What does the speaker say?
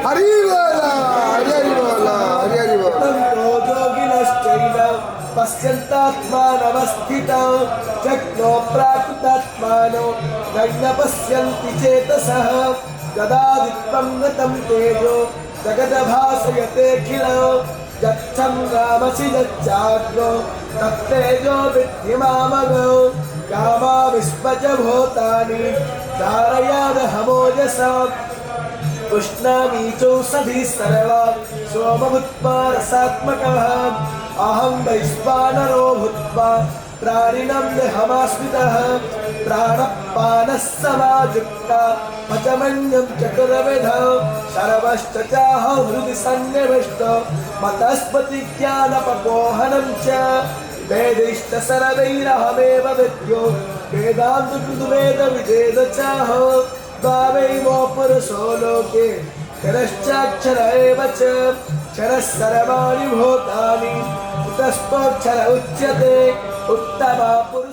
हरि बोला हरि हरि बोला हरि हरि बोला योगिनश्चैव पश्यन्तात्मानवस्थितौ जग्नो प्राकृतात्मानो नैव पश्यन्ति चेतसः गदादित्वं गतं तेजो जगद्भासयतेऽखिलो यच्छङ्गामसि यच्चाग्नो तत्तेजो विद्धि मामगौ कामाविश्वच भूतानि धारयामहमोजसा उष्णामीचौषधी सर्वा सोमभूत्वा रसात्मकः अहं वैश्वानरो भूत्वा प्राणिनं देहमाश्रितः प्राणपानः समायुक्ता पचमन्यं चतुर्विधौ सर्वश्च चाहं हृदि सन्निविष्टो मतस्पतिज्ञानपकोहनं च वेदैश्च सर्वैरहमेव विद्यो वेदान्तकृद्वेदविदेव चाहो द्वावैवो पुरुषो लोके क्षरश्चाक्षर एव च क्षरः सर्वाणि भूतानि कुतस्थोऽक्षर उच्यते उत्तमा पुरुष